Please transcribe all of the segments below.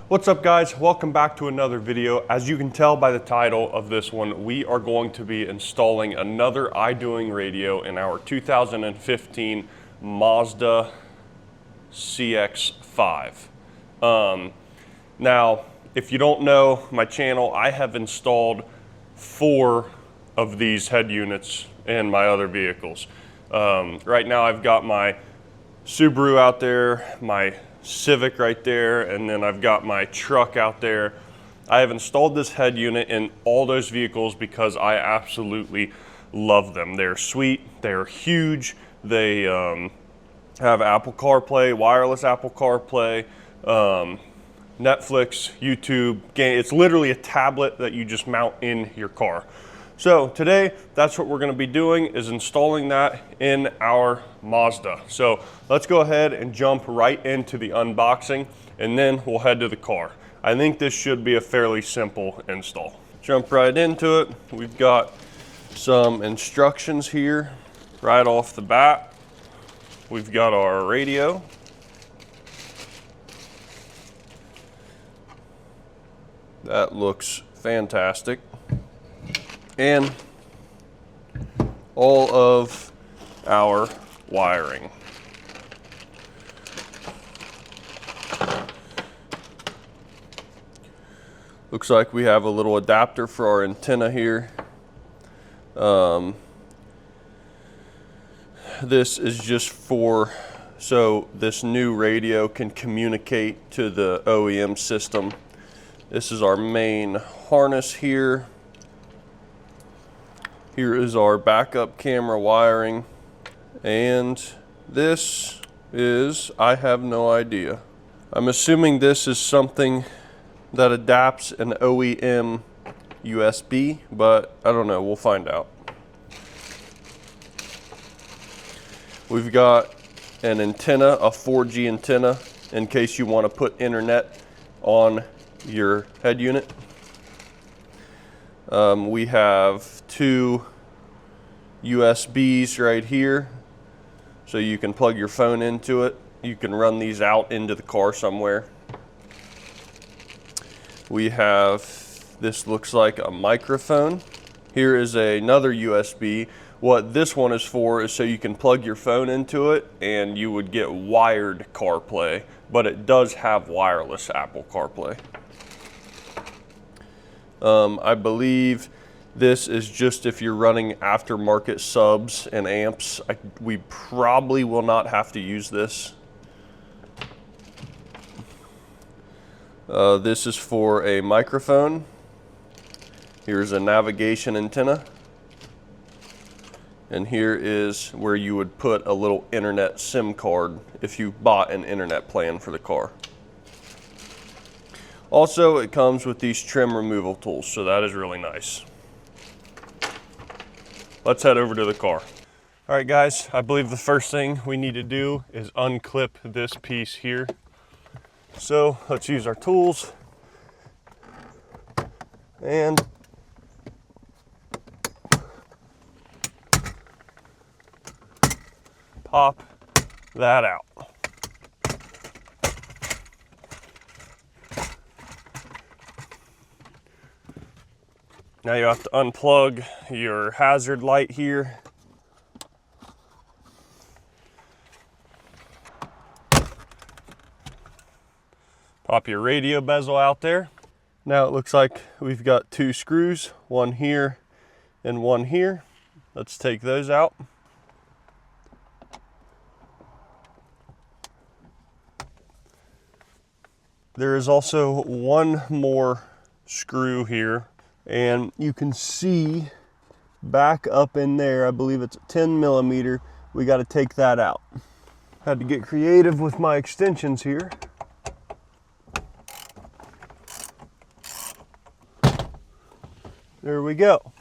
What's up guys, welcome back to another video. As you can tell by the title of this one, we are going to be installing another Idoing radio in our 2015 Mazda CX5. Now, if you don't know my channel, I have installed 4 of these head units in my other vehicles. Right now I've got my Subaru out there, my Civic right there, and then I've got my truck out there. I have installed this head unit in all those vehicles because I absolutely love them. They're sweet, they're huge, they have Apple CarPlay, wireless Apple CarPlay, Netflix, YouTube, game. It's literally a tablet that you just mount in your car. So today, that's what we're gonna be doing, is installing that in our Mazda. So let's go ahead and jump right into the unboxing, and then we'll head to the car. I think this should be a fairly simple install. Jump right into it. We've got some instructions here right off the bat. We've got our radio. That looks fantastic. And all of our wiring. Looks like we have a little adapter for our antenna here. This is just so this new radio can communicate to the OEM system. This is our main harness here. Here is our backup camera wiring, and this is, I have no idea. I'm assuming this is something that adapts an OEM USB, but I don't know, we'll find out. We've got an antenna, a 4G antenna, in case you want to put internet on your head unit. We have 2 USBs right here, so you can plug your phone into it. You can run these out into the car somewhere. We have, this looks like a microphone. Here is another USB. What this one is for is so you can plug your phone into it and you would get wired CarPlay, but it does have wireless Apple CarPlay. I believe this is just if you're running aftermarket subs and amps. We probably will not have to use this. This is for a microphone. Here's a navigation antenna. And here is where you would put a little internet SIM card if you bought an internet plan for the car. Also, it comes with these trim removal tools, so that is really nice. Let's head over to the car. All right, guys, I believe the first thing we need to do is unclip this piece here. So let's use our tools and pop that out. Now you have to unplug your hazard light here. Pop your radio bezel out there. Now it looks like we've got 2 screws, one here and one here. Let's take those out. There is also one more screw here, and you can see back up in there, I believe it's 10 millimeter. We got to take that out. Had to get creative with my extensions here. There we go.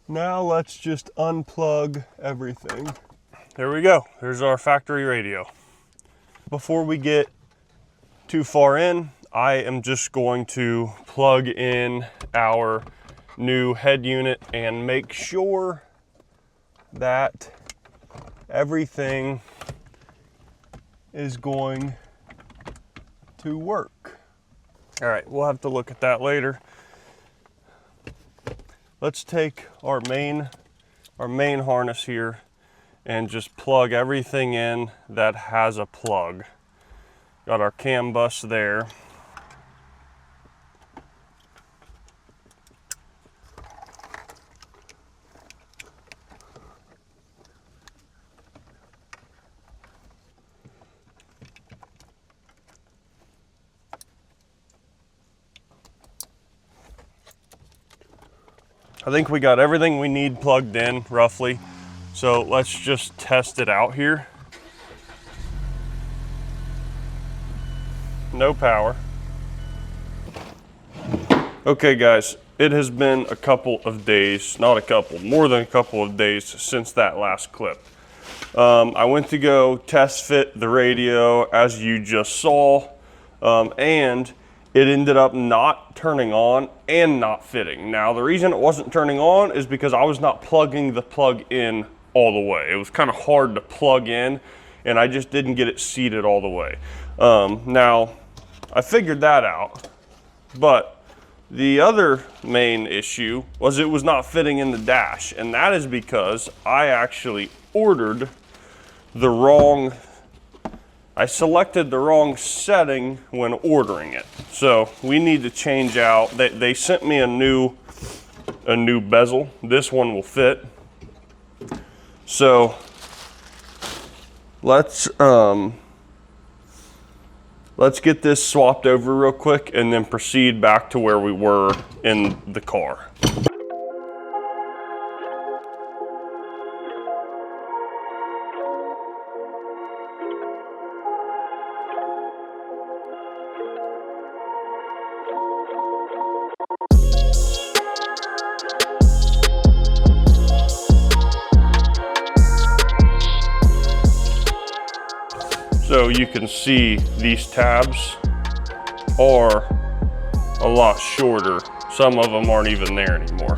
Now let's just unplug everything. There we go. There's our factory radio. Before we get too far in, I am just going to plug in our new head unit and make sure that everything is going to work. All right, we'll have to look at that later. Let's take our main harness here and just plug everything in that has a plug. Got our CAN bus there. I think we got everything we need plugged in roughly. So let's just test it out here. No power. Okay guys, it has been a couple of days, not a couple, more than a couple of days since that last clip. I went to go test fit the radio as you just saw, and it ended up not turning on and not fitting. Now the reason it wasn't turning on is because I was not plugging the plug in all the way. It was kind of hard to plug in and I just didn't get it seated all the way. Now I figured that out, but the other main issue was it was not fitting in the dash, and that is because I actually ordered the wrong, I selected the wrong setting when ordering it. So we need to change out, they sent me a new bezel. This one will fit. So let's get this swapped over real quick and then proceed back to where we were in the car. So you can see these tabs are a lot shorter. Some of them aren't even there anymore.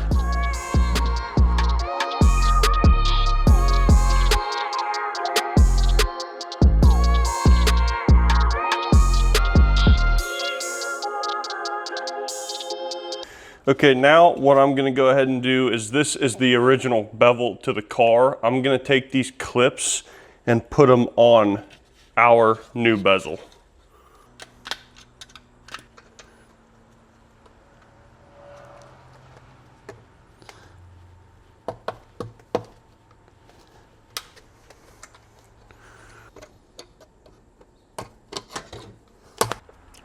Okay, now what I'm gonna go ahead and do is, this is the original bevel to the car. I'm gonna take these clips and put them on our new bezel.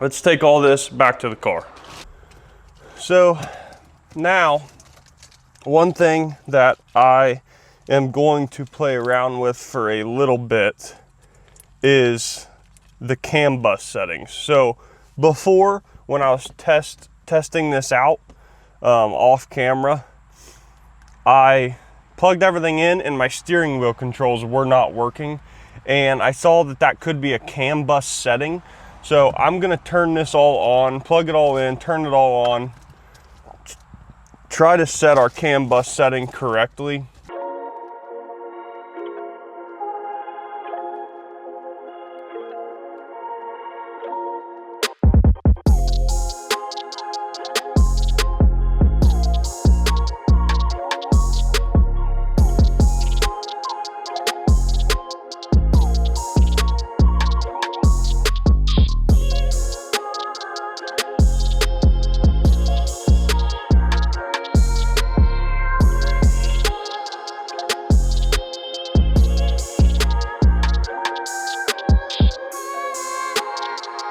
Let's take all this back to the car. So now, one thing that I am going to play around with for a little bit is the CAN bus settings. So before, when I was testing this out off camera, I plugged everything in and my steering wheel controls were not working, and I saw that that could be a CAN bus setting. So I'm gonna turn this all on, plug it all in, turn it all on, try to set our CAN bus setting correctly.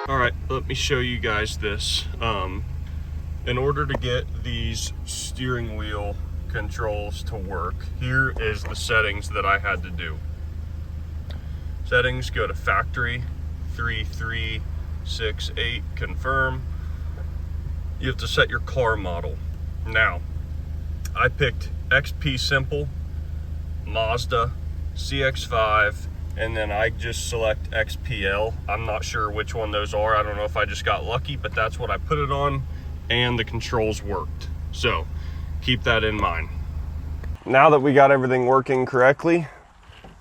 All right, let me show you guys this. In order to get these steering wheel controls to work, here is the settings that I had to do. Settings, go to factory, 3368, confirm. You have to set your car model. Now, I picked XP Simple, Mazda CX5, and then I just select XPL. I'm not sure which one those are. I don't know if I just got lucky, but that's what I put it on, and the controls worked. So keep that in mind. Now that we got everything working correctly,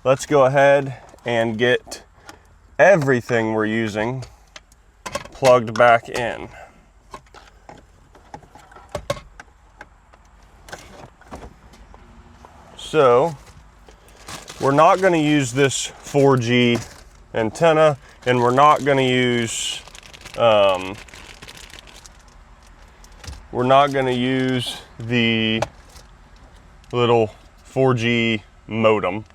let's go ahead and get everything we're using plugged back in. So we're not going to use this 4G antenna, and we're not going to use the little 4G modem,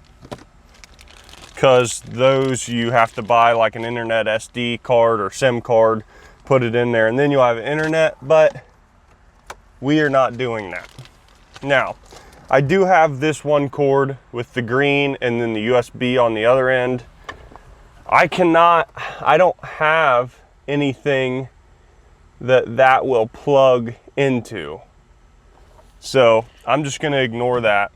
because those you have to buy like an internet SD card or SIM card, put it in there, and then you'll have internet, but we are not doing that. Now, I do have this one cord with the green and then the USB on the other end. I don't have anything that will plug into. So I'm just gonna ignore that.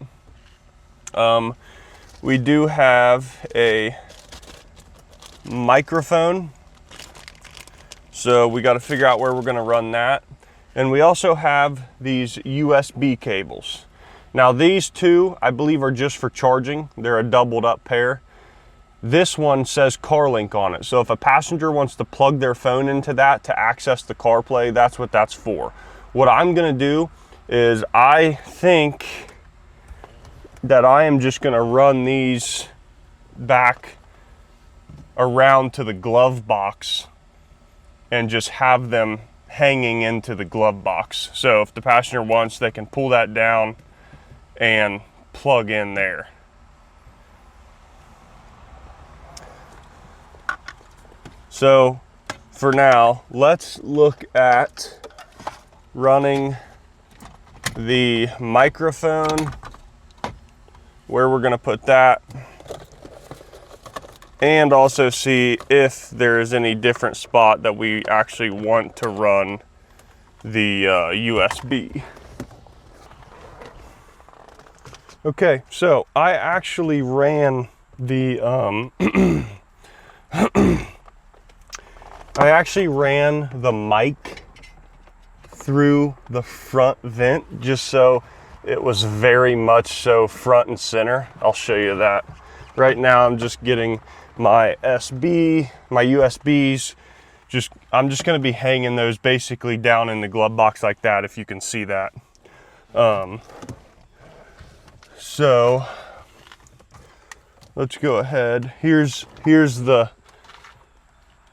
We do have a microphone, so we got to figure out where we're going to run that. And we also have these USB cables. Now these two, I believe, are just for charging. They're a doubled up pair. This one says CarLink on it, so if a passenger wants to plug their phone into that to access the CarPlay, that's what that's for. What I'm going to do is, I think that I am just going to run these back around to the glove box and just have them hanging into the glove box. So if the passenger wants, they can pull that down and plug in there. So for now, let's look at running the microphone, where we're going to put that, and also see if there is any different spot that we actually want to run the USB. Okay, so I actually ran the mic through the front vent, just so it was very much so front and center. I'll show you that. Right now I'm just getting my USBs. I'm just gonna be hanging those basically down in the glove box like that, if you can see that. So let's go ahead. Here's the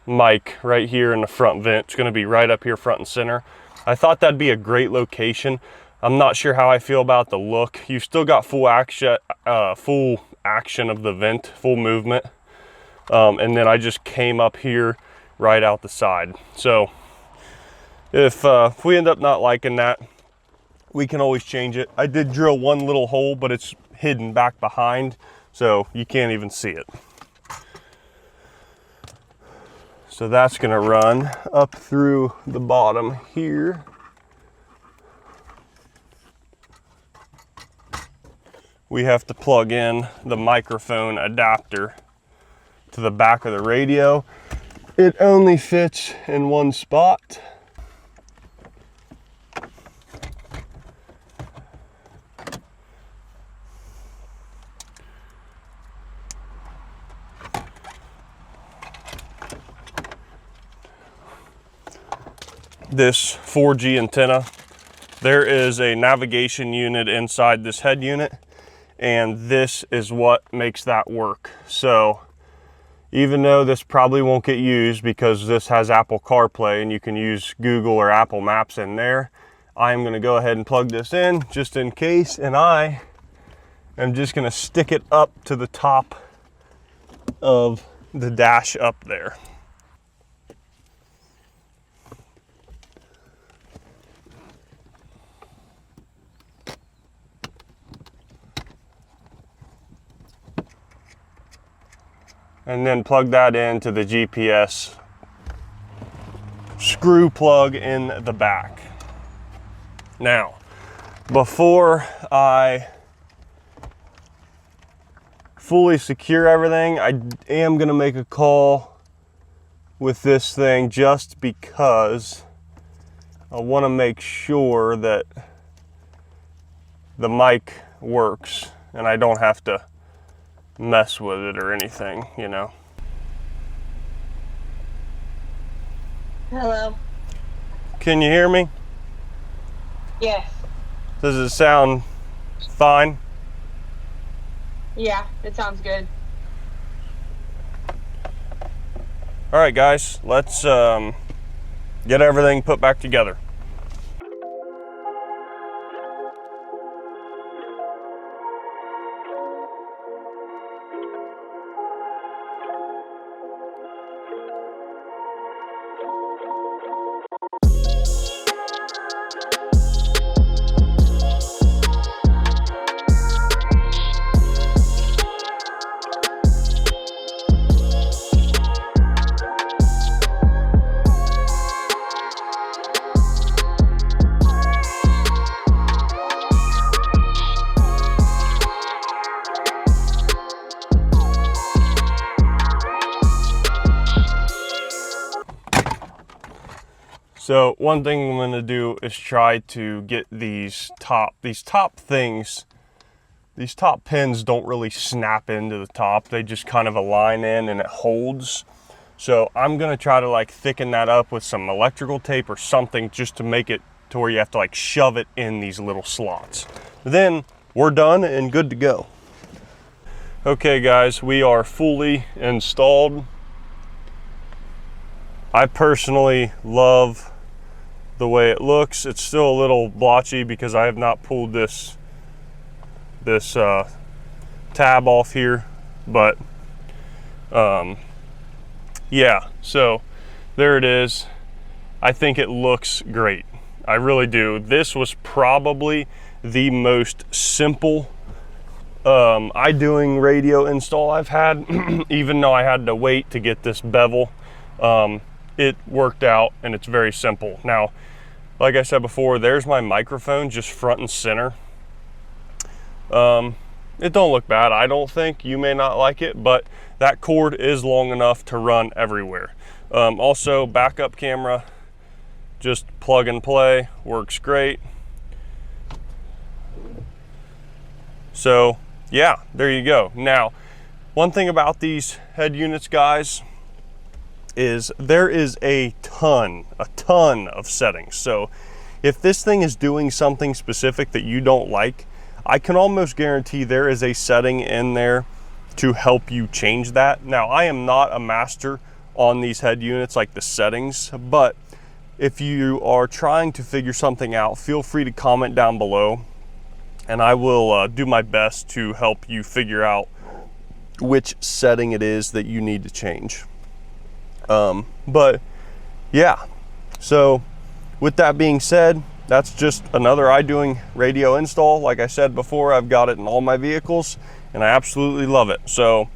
mic right here in the front vent. It's gonna be right up here front and center. I thought that'd be a great location. I'm not sure how I feel about the look. You've still got full action of the vent, full movement. And then I just came up here right out the side. So if we end up not liking that, we can always change it. I did drill one little hole, but it's hidden back behind, so you can't even see it. So that's gonna run up through the bottom here. We have to plug in the microphone adapter to the back of the radio. It only fits in one spot. This 4G antenna, there is a navigation unit inside this head unit, and this is what makes that work. So even though this probably won't get used because this has Apple CarPlay and you can use Google or Apple Maps in there, I am going to go ahead and plug this in just in case, and I am just going to stick it up to the top of the dash up there. And then plug that into the GPS screw plug in the back. Now, before I fully secure everything, I am gonna make a call with this thing just because I wanna make sure that the mic works and I don't have to mess with it or anything, you know. Hello. Can you hear me? Yes. Does it sound fine? Yeah, it sounds good. All right, guys, let's get everything put back together. So one thing I'm going to do is try to get these top pins don't really snap into the top. They just kind of align in and it holds. So I'm going to try to like thicken that up with some electrical tape or something just to make it to where you have to like shove it in these little slots. Then we're done and good to go. Okay guys, we are fully installed. I personally love the way it looks. It's still a little blotchy because I have not pulled this tab off here, but yeah, so there it is. I think it looks great. I really do. This was probably the most simple Idoing radio install I've had, even though I had to wait to get this bevel. It worked out and it's very simple. Now, like I said before, there's my microphone just front and center. It don't look bad, I don't think. You may not like it, but that cord is long enough to run everywhere. Also, backup camera, just plug and play, works great. So yeah, there you go. Now, one thing about these head units, guys, is there is a ton of settings. So if this thing is doing something specific that you don't like, I can almost guarantee there is a setting in there to help you change that. Now, I am not a master on these head units, like the settings, but if you are trying to figure something out, feel free to comment down below and I will do my best to help you figure out which setting it is that you need to change. But yeah, so with that being said, that's just another Idoing radio install. Like I said before, I've got it in all my vehicles and I absolutely love it. So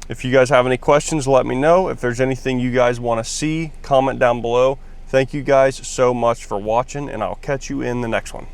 if you guys have any questions, let me know. If there's anything you guys want to see, comment down below. Thank you guys so much for watching and I'll catch you in the next one.